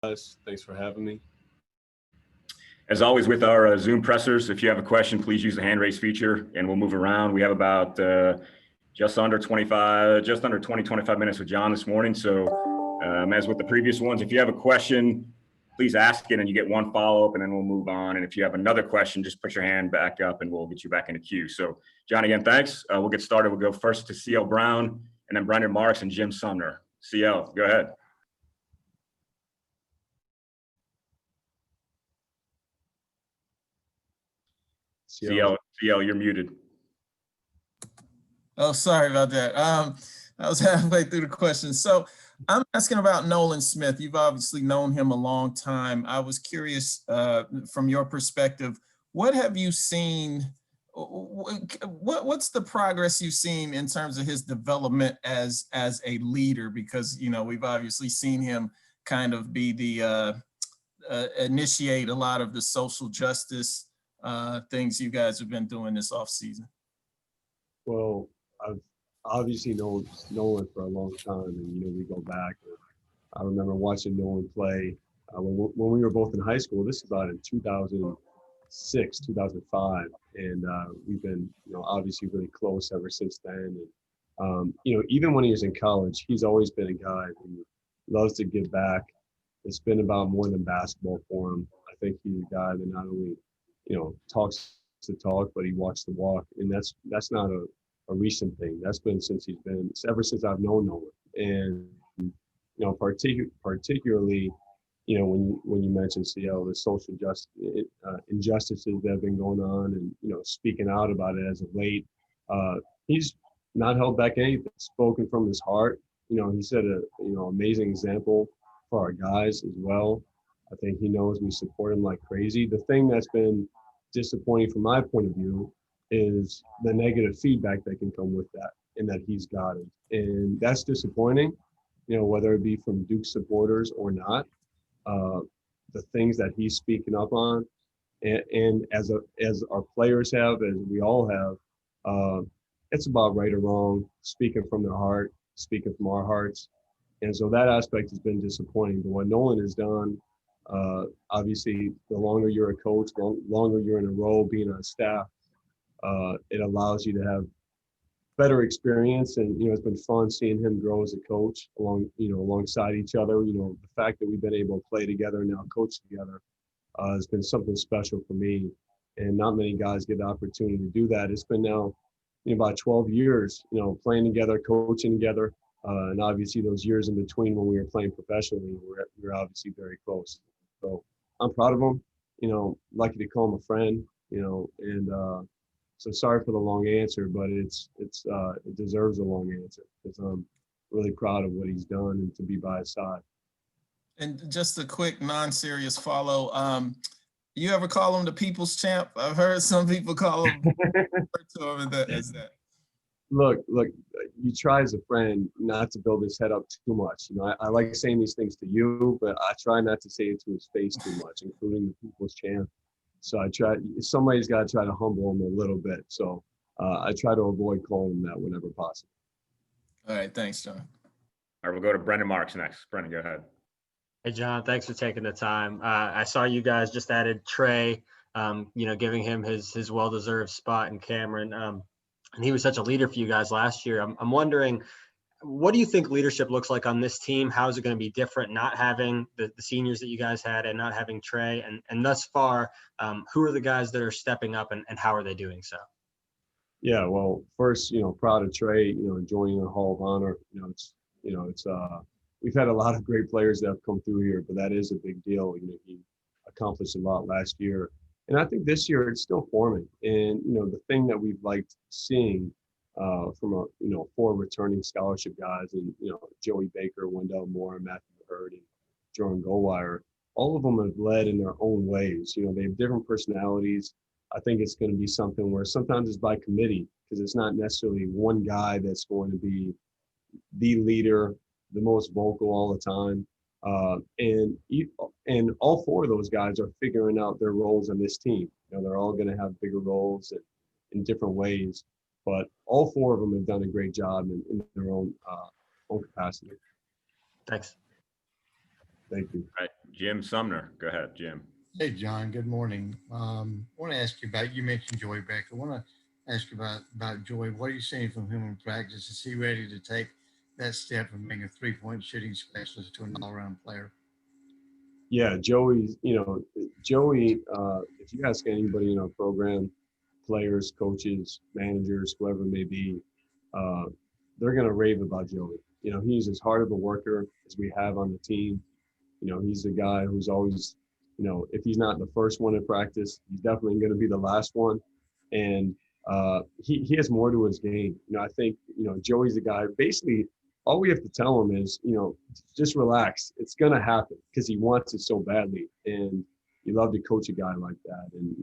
guys. Thanks for having me. As always with our Zoom pressers, if you have a question, please use the hand raise feature and we'll move around. We have about just under 20, 25 minutes with Jon this morning. So as with the previous ones, if you have a question, please ask it and you get one follow-up and then we'll move on. And if you have another question, just put your hand back up and we'll get you back in the queue. So Jon, again, thanks. We'll get started. We'll go first to CL Brown and then Brendan Marks and Jim Sumner. CL, go ahead. CL, you're muted. Oh, sorry about that. I was halfway through the question. So I'm asking about Nolan Smith. You've obviously known him a long time. I was curious from your perspective, what have you seen? What's the progress you've seen in terms of his development as a leader? Because, you know, we've obviously seen him kind of be the initiate a lot of the social justice things you guys have been doing this off season. Well, I've obviously known Nolan for a long time, and we go back. I remember watching Nolan play when we were both in high school. This is about in 2006, 2005, and we've been obviously really close ever since then. And even when he was in college, he's always been a guy who loves to give back. It's been about more than basketball for him. I think he's a guy that not only talks the talk, but he walks the walk, and that's not a recent thing. That's been ever since I've known Nolan. And particularly when you mentioned CL, the social injustices that have been going on, and speaking out about it as of late, he's not held back anything. Spoken from his heart. He set a amazing example for our guys as well. I think he knows we support him like crazy. The thing that's been disappointing from my point of view is the negative feedback that can come with that, and that he's got it. And that's disappointing, whether it be from Duke supporters or not. The things that he's speaking up on, and as our players have, as we all have, it's about right or wrong, speaking from their heart, speaking from our hearts. And so that aspect has been disappointing. But what Nolan has done, obviously, the longer you're a coach, the longer you're in a role being on staff, it allows you to have better experience. And it's been fun seeing him grow as a coach alongside each other. The fact that we've been able to play together and now coach together has been something special for me. And not many guys get the opportunity to do that. It's been now about 12 years, playing together, coaching together. And obviously those years in between when we were playing professionally, we're obviously very close. So I'm proud of him, lucky to call him a friend, and so sorry for the long answer, but it deserves a long answer because I'm really proud of what he's done and to be by his side. And just a quick non-serious follow. You ever call him the people's champ? I've heard some people call him as that. Look, you try as a friend not to build his head up too much. I like saying these things to you, but I try not to say it to his face too much, including the people's champ. So somebody's got to try to humble him a little bit. So I try to avoid calling him that whenever possible. All right, thanks, Jon. All right, we'll go to Brendan Marks next. Brendan, go ahead. Hey, Jon, thanks for taking the time. I saw you guys just added Trey, giving him his well-deserved spot in Cameron. And he was such a leader for you guys last year. I'm wondering, what do you think leadership looks like on this team? How is it going to be different not having the seniors that you guys had and not having Trey? And thus far, who are the guys that are stepping up and how are they doing so? Yeah, well, first, proud of Trey, joining the Hall of Honor. We've had a lot of great players that have come through here, but that is a big deal. He accomplished a lot last year. And I think this year it's still forming. And, the thing that we've liked seeing from four returning scholarship guys and, Joey Baker, Wendell Moore, Matthew Hurd, and Jordan Goldwire, all of them have led in their own ways. They have different personalities. I think it's going to be something where sometimes it's by committee because it's not necessarily one guy that's going to be the leader, the most vocal all the time. And all four of those guys are figuring out their roles on this team. They're all going to have bigger roles in different ways, but all four of them have done a great job in their own capacity. Thanks. Thank you. All right, Jim Sumner. Go ahead, Jim. Hey, John, good morning. I want to ask you about, you mentioned Joey Beck. I want to ask you about Joey. What are you seeing from him in practice? Is he ready to take that step from being a three-point shooting specialist to an all-around player? Yeah, Joey, if you ask anybody in our program, players, coaches, managers, whoever it may be, uh, they're going to rave about Joey. He's as hard of a worker as we have on the team. He's the guy who's always, if he's not the first one in practice, he's definitely going to be the last one. And he has more to his game. I think, Joey's the guy. Basically, all we have to tell him is, just relax. It's going to happen because he wants it so badly. And you love to coach a guy like that. And,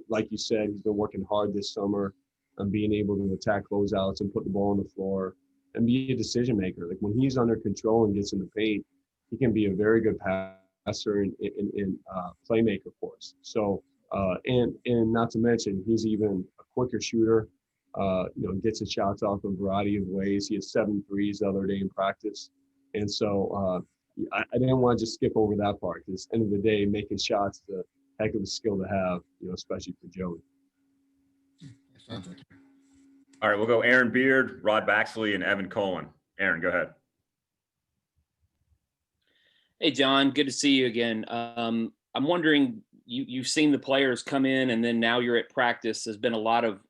like you said, he's been working hard this summer on being able to attack closeouts and put the ball on the floor and be a decision maker. Like when he's under control and gets in the paint, he can be a very good passer and playmaker for us. So, and not to mention, he's even a quicker shooter. Gets his shots off in a variety of ways. He had 7 threes the other day in practice. And so I didn't want to just skip over that part because at the end of the day, making shots is a heck of a skill to have, especially for Joey. All right, we'll go Aaron Beard, Rod Baxley, and Evan Cohen. Aaron, go ahead. Hey, John, good to see you again. I'm wondering, you've seen the players come in and then now you're at practice. There's been a lot of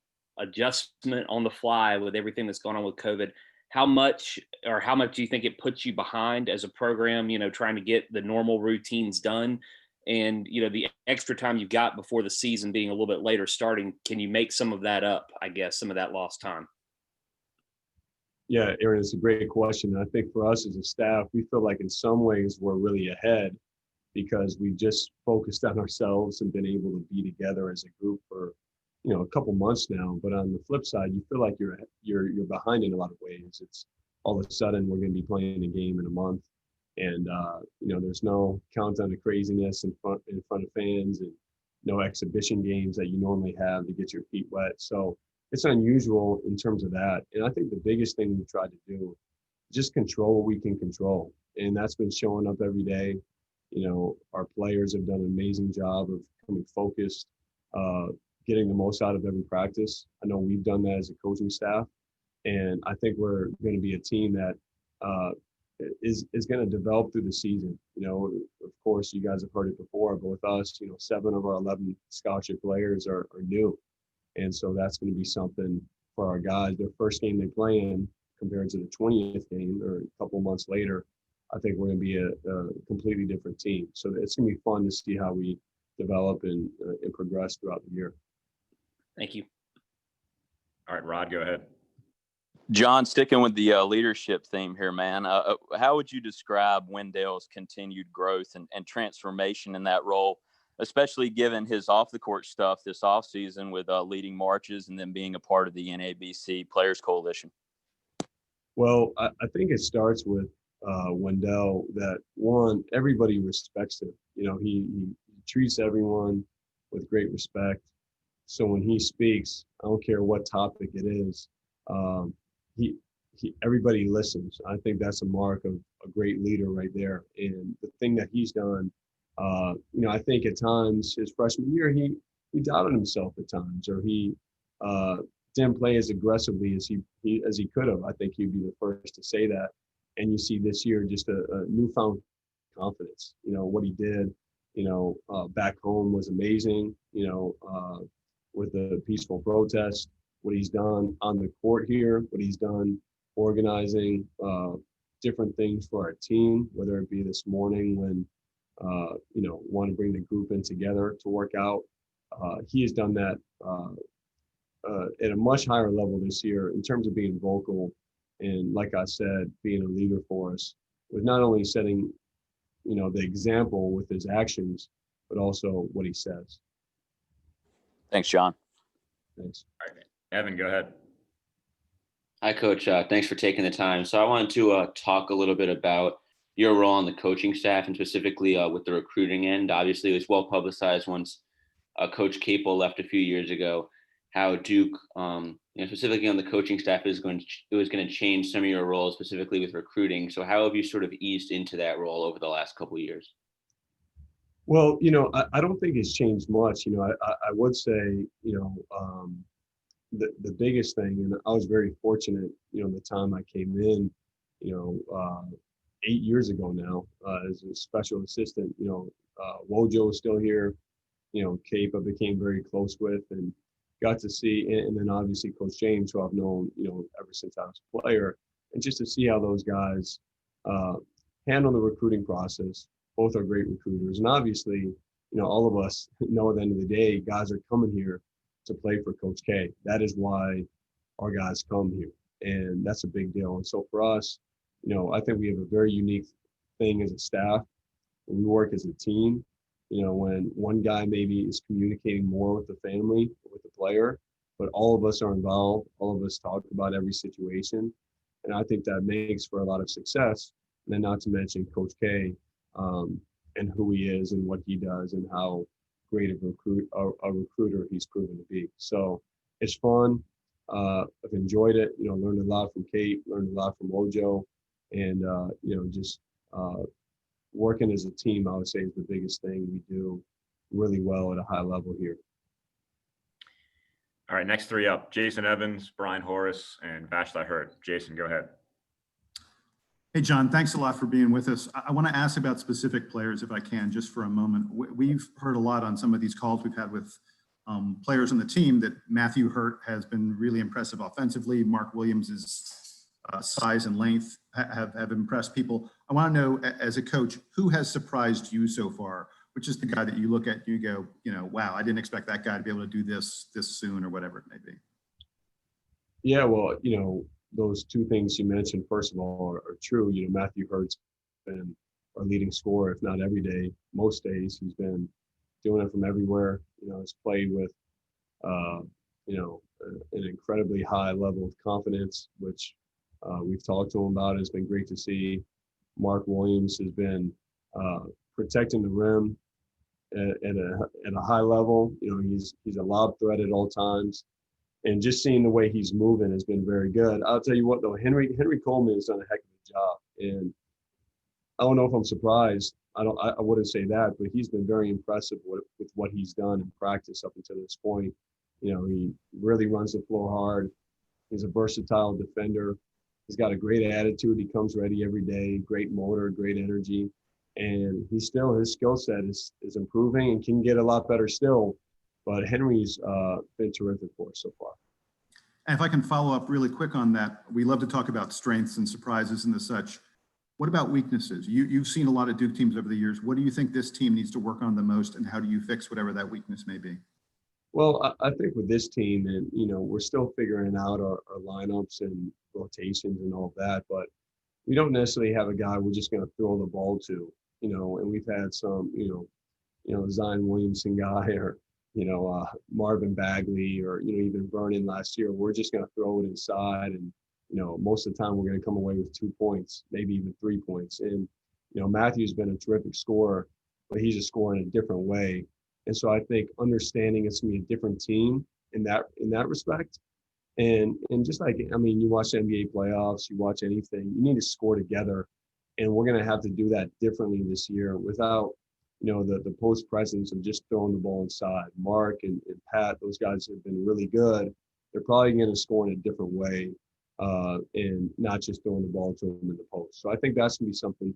adjustment on the fly with everything that's going on with COVID. How much do you think it puts you behind as a program, trying to get the normal routines done? And, the extra time you've got before the season being a little bit later starting, can you make some of that up, I guess, some of that lost time? Yeah, Aaron, it's a great question. I think for us as a staff, we feel like in some ways we're really ahead because we've just focused on ourselves and been able to be together as a group for, a couple months now. But on the flip side, you feel like you're behind in a lot of ways. It's all of a sudden we're going to be playing a game in a month, and there's no countdown to craziness in front of fans and no exhibition games that you normally have to get your feet wet. So it's unusual in terms of that. And I think the biggest thing we tried to do is just control what we can control. And that's been showing up every day. Our players have done an amazing job of becoming focused, getting the most out of every practice. I know we've done that as a coaching staff. And I think we're going to be a team that is going to develop through the season. Of course, you guys have heard it before, but with us, 7 of our 11 scholarship players are new. And so that's going to be something for our guys. Their first game they play in compared to the 20th game or a couple months later, I think we're going to be a completely different team. So it's going to be fun to see how we develop and progress throughout the year. Thank you. All right, Rod, go ahead. John, sticking with the leadership theme here, man, how would you describe Wendell's continued growth and transformation in that role, especially given his off-the-court stuff this offseason with leading marches and then being a part of the NABC Players Coalition? Well, I think it starts with Wendell that, one, everybody respects him. He treats everyone with great respect. So when he speaks, I don't care what topic it is, everybody listens. I think that's a mark of a great leader right there. And the thing that he's done, I think at times his freshman year, he doubted himself at times, or he didn't play as aggressively as he could have. I think he'd be the first to say that. And you see this year just a newfound confidence. What he did, back home was amazing. With the peaceful protest, what he's done on the court here, what he's done organizing different things for our team, whether it be this morning when want to bring the group in together to work out. He has done that at a much higher level this year in terms of being vocal and, like I said, being a leader for us, with not only setting the example with his actions, but also what he says. Thanks, John. Thanks. All right, Evan, go ahead. Hi, Coach. Thanks for taking the time. So I wanted to talk a little bit about your role on the coaching staff and specifically with the recruiting end. Obviously, it was well publicized once Coach Capel left a few years ago, how Duke, specifically on the coaching staff, was going to change some of your roles, specifically with recruiting. So how have you sort of eased into that role over the last couple of years? Well, I don't think it's changed much. I would say, the biggest thing, and I was very fortunate, the time I came in, 8 years ago now, as a special assistant, Wojo was still here, Cape I became very close with and got to see, and then obviously Coach James, who I've known, ever since I was a player, and just to see how those guys handle the recruiting process. Both are great recruiters. And obviously, all of us know at the end of the day, guys are coming here to play for Coach K. That is why our guys come here. And that's a big deal. And so for us, I think we have a very unique thing as a staff. We work as a team. When one guy maybe is communicating more with the family, with the player, but all of us are involved. All of us talk about every situation. And I think that makes for a lot of success. And then not to mention Coach K, and who he is and what he does and how great a recruiter he's proven to be. So it's fun. I've enjoyed it. Learned a lot from Kate, learned a lot from Ojo, and just working as a team, I would say, is the biggest thing we do really well at a high level here. All right, next three up: Jason Evans, Brian Horace, and Vashti Hurd. Jason, go ahead. Hey, Jon, thanks a lot for being with us. I want to ask about specific players, if I can, just for a moment. We've heard a lot on some of these calls we've had with players on the team that Matthew Hurt has been really impressive offensively. Mark Williams' size and length have impressed people. I want to know, as a coach, who has surprised you so far? Which is the guy that you look at and you go, wow, I didn't expect that guy to be able to do this soon, or whatever it may be. Yeah, well, those two things you mentioned, first of all, are true. Matthew Hurt's been our leading scorer, if not every day, most days. He's been doing it from everywhere. He's played with, an incredibly high level of confidence, which we've talked to him about. It's been great to see. Mark Williams has been protecting the rim at a high level. He's a lob threat at all times. And just seeing the way he's moving has been very good. I'll tell you what, though, Henry Coleman has done a heck of a job. And I don't know if I'm surprised. I wouldn't say that, but he's been very impressive with what he's done in practice up until this point. He really runs the floor hard. He's a versatile defender. He's got a great attitude. He comes ready every day, great motor, great energy. And his skill set is improving and can get a lot better still. But Henry's been terrific for us so far. And if I can follow up really quick on that, we love to talk about strengths and surprises and the such. What about weaknesses? You've seen a lot of Duke teams over the years. What do you think this team needs to work on the most, and how do you fix whatever that weakness may be? Well, I think with this team, and we're still figuring out our lineups and rotations and all of that, but we don't necessarily have a guy we're just going to throw the ball to, and we've had some, Zion Williamson guy, or Marvin Bagley, or even Vernon last year. We're just going to throw it inside, and most of the time we're going to come away with 2 points, maybe even 3 points. And Matthew's been a terrific scorer, but he's just scoring a different way. And so I think understanding it's going to be a different team in that respect. And just like, you watch NBA playoffs, you watch anything, you need to score together. And we're going to have to do that differently this year without the post presence of just throwing the ball inside. Mark and Pat, those guys have been really good. They're probably going to score in a different way, and not just throwing the ball to them in the post. So I think that's going to be something,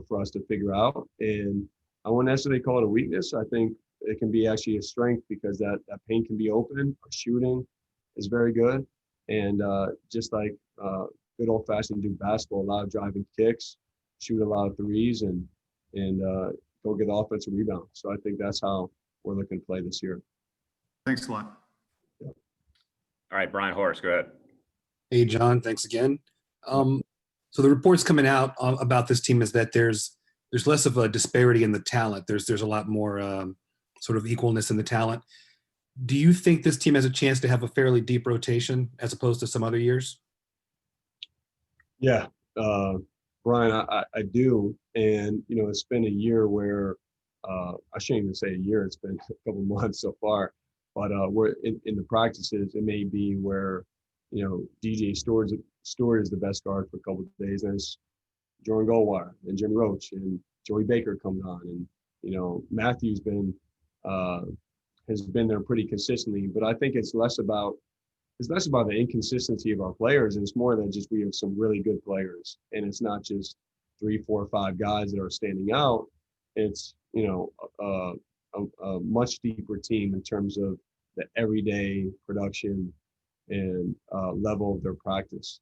for us to figure out. And I wouldn't necessarily call it a weakness. I think it can be actually a strength, because that paint can be open. Our shooting is very good. And just like good old-fashioned Duke basketball, a lot of driving kicks, shoot a lot of threes, and go get offensive rebound. So I think that's how we're looking to play this year. Thanks a lot. Yeah. All right, Brian Horace, go ahead. Hey, Jon, thanks again. So the reports coming out about this team is that there's less of a disparity in the talent. There's a lot more sort of equalness in the talent. Do you think this team has a chance to have a fairly deep rotation as opposed to some other years? Yeah, Brian, I do. And, it's been a year where, I shouldn't even say a year, it's been a couple months so far, but we're in the practices, it may be where, DJ Stewart is the best guard for a couple of days, and it's Jordan Goldwire and Jim Roach and Joey Baker coming on. And, Matthew's been has been there pretty consistently, but I think it's less about the inconsistency of our players, and it's more than just we have some really good players, and it's not just 3, 4, 5 guys that are standing out. It's a much deeper team in terms of the everyday production and level of their practice,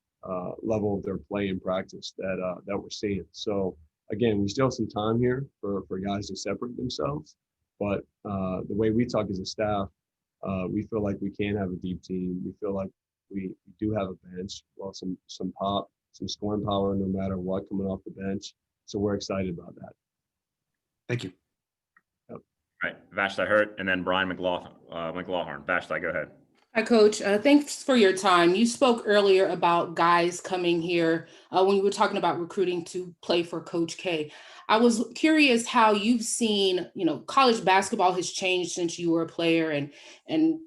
level of their play in practice that we're seeing. So again, we still have some time here for guys to separate themselves, but the way we talk as a staff, we feel like we can have a deep team. We feel like we do have a bench, well, some pop, some scoring power, no matter what, coming off the bench. So we're excited about that. Thank you. All right, Vashti Hurt, and then Brian McLaughlin. Vashti, go ahead. Hi, Coach. Thanks for your time. You spoke earlier about guys coming here when you were talking about recruiting to play for Coach K. I was curious how you've seen, college basketball has changed since you were a player, and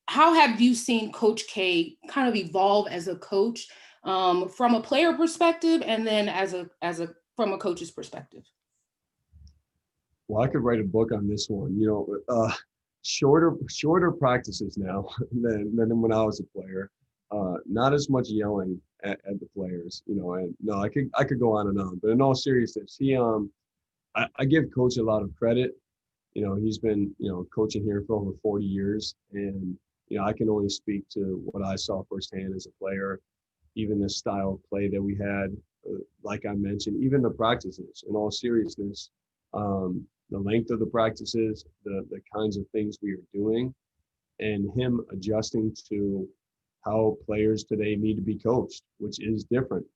how have you seen Coach K kind of evolve as a coach from a player perspective, and then from a coach's perspective? Well, I could write a book on this one. Shorter practices now than when I was a player. Not as much yelling at the players, and no, I could go on and on. But in all seriousness, I give Coach a lot of credit. He's been, coaching here for over 40 years. And, I can only speak to what I saw firsthand as a player, even the style of play that we had, like I mentioned, even the practices, in all seriousness. The length of the practices, the kinds of things we are doing, and him adjusting to how players today need to be coached, which is different.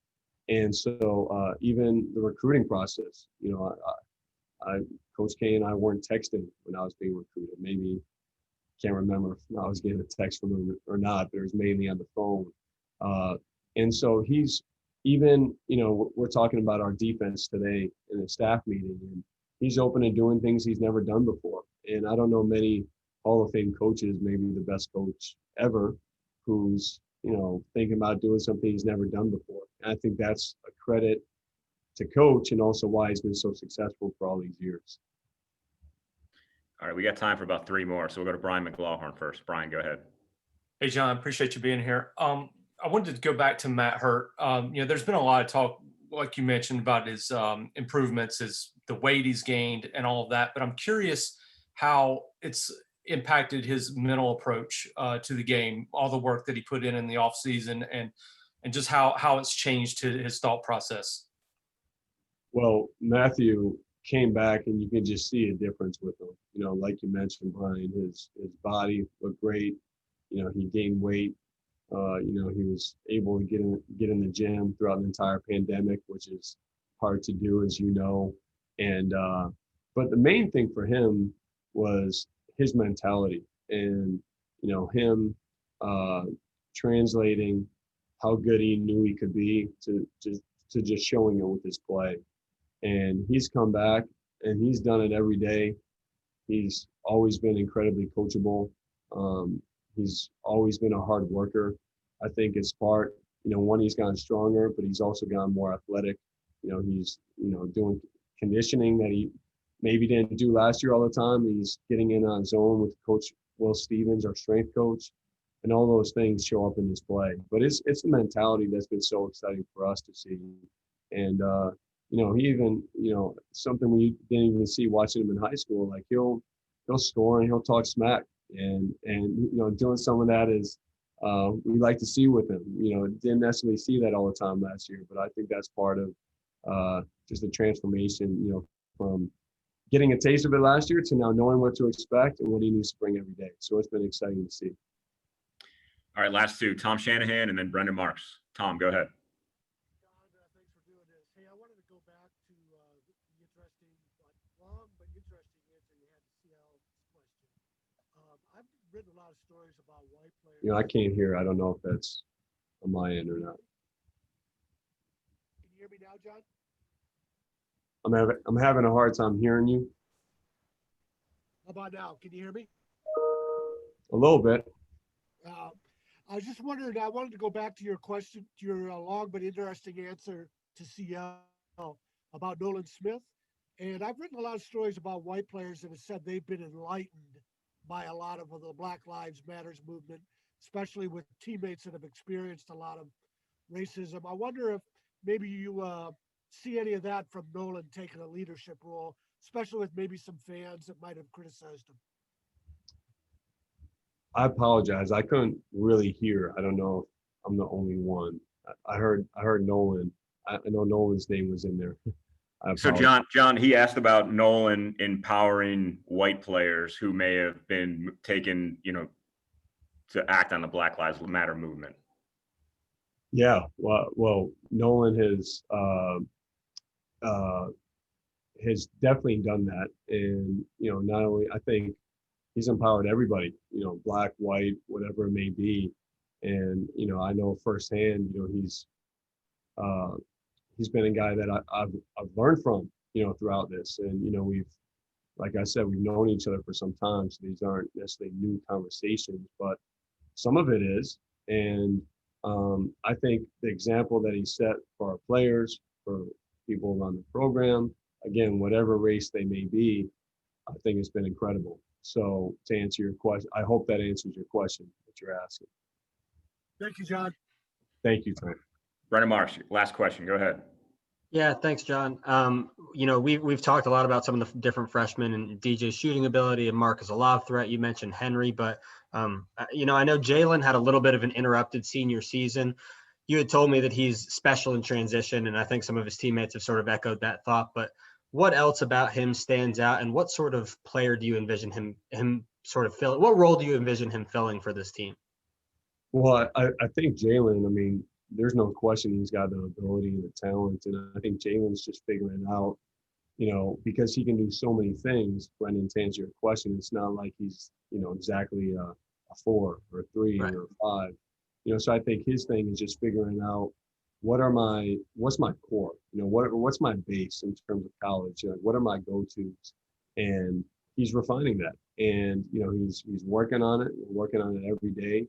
And so even the recruiting process, Coach K and I weren't texting when I was being recruited. Maybe, can't remember if I was getting a text from him or not, but it was mainly on the phone. And so he's even, we're talking about our defense today in a staff meeting, and he's open to doing things he's never done before. And I don't know many Hall of Fame coaches, maybe the best coach ever, who's, thinking about doing something he's never done before. And I think that's a credit to Coach, and also why he's been so successful for all these years. All right, we got time for about 3 more. So we'll go to Brian McLaughlin first. Brian, go ahead. Hey, John, appreciate you being here. I wanted to go back to Matt Hurt. There's been a lot of talk, like you mentioned, about his improvements, the weight he's gained and all of that. But I'm curious how it's impacted his mental approach to the game, all the work that he put in the off season, and just how it's changed his thought process. Well, Matthew came back, and you can just see a difference with him. Like you mentioned, Brian, his body looked great. He gained weight. He was able to get in the gym throughout the entire pandemic, which is hard to do, as you know. And but the main thing for him was his mentality, and him translating how good he knew he could be to just showing it with his play. And he's come back, and he's done it every day. He's always been incredibly coachable. He's always been a hard worker. I think it's part, he's gotten stronger, but he's also gotten more athletic. He's, doing conditioning that he maybe didn't do last year all the time. He's getting in on zone with Coach Will Stevens, our strength coach, and all those things show up in his play. But it's the mentality that's been so exciting for us to see. And, he even, something we didn't even see watching him in high school, like he'll score and he'll talk smack. And doing some of that is we like to see with him. Didn't necessarily see that all the time last year, but I think that's part of just a transformation, from getting a taste of it last year to now knowing what to expect and what he needs to bring every day. So it's been exciting to see. All right, last 2, Tom Shanahan and then Brendan Marks. Tom, go ahead. Thanks for doing this. Hey, I wanted to go back to the interesting, long but interesting answer you had to Seattle question. I've written a lot of stories about white players. I can't hear. I don't know if that's on my end or not. Can you hear me now, John? I'm having a hard time hearing you. How about now? Can you hear me? A little bit. I was just wondering, I wanted to go back to your question, to your long but interesting answer to CL about Nolan Smith. And I've written a lot of stories about white players that have said they've been enlightened by a lot of the Black Lives Matters movement, especially with teammates that have experienced a lot of racism. I wonder if maybe you see any of that from Nolan taking a leadership role, especially with maybe some fans that might have criticized him. I apologize. I couldn't really hear. I don't know if I'm the only one. I heard Nolan. I know Nolan's name was in there. So John, he asked about Nolan empowering white players who may have been taken, to act on the Black Lives Matter movement. Yeah, well, Nolan has definitely done that, and not only I think he's empowered everybody, black, white, whatever it may be, and I know firsthand, he's been a guy that I've learned from, throughout this, and we've, like I said, we've known each other for some time, so these aren't necessarily new conversations, but some of it is, and I think the example that he set for our players, for people around the program, again, whatever race they may be, I think it's been incredible. So to answer your question, I hope that answers your question that you're asking. Thank you, John. Thank you, Tom. Brennan Marsh, last question. Go ahead. Yeah, thanks, John. We've talked a lot about some of the different freshmen and DJ's shooting ability and Mark is a lob threat. You mentioned Henry, but I know Jalen had a little bit of an interrupted senior season. You had told me that he's special in transition, and I think some of his teammates have sort of echoed that thought. But what else about him stands out, and what sort of player do you envision him sort of filling? What role do you envision him filling for this team? Well, I think Jalen, there's no question he's got the ability and the talent. And I think Jalen's just figuring out, because he can do so many things. Brendan, to answer your question, it's not like he's, exactly a 4 or a 3 Right. or a 5. So I think his thing is just figuring out what's my core, what's my base in terms of college, what are my go-tos, and he's refining that. And he's working on it every day,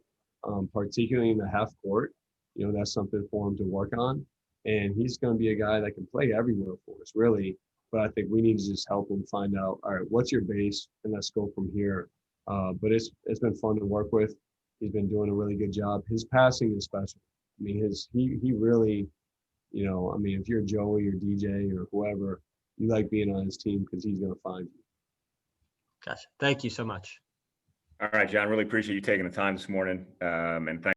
particularly in the half court. That's something for him to work on. And he's going to be a guy that can play everywhere for us, really. But I think we need to just help him find out, all right, what's your base? And let's go from here. But it's been fun to work with. He's been doing a really good job. His passing is special. He really, if you're Joey or DJ or whoever, you like being on his team because he's going to find you. Gotcha. Thank you so much. All right, John, really appreciate you taking the time this morning. And thank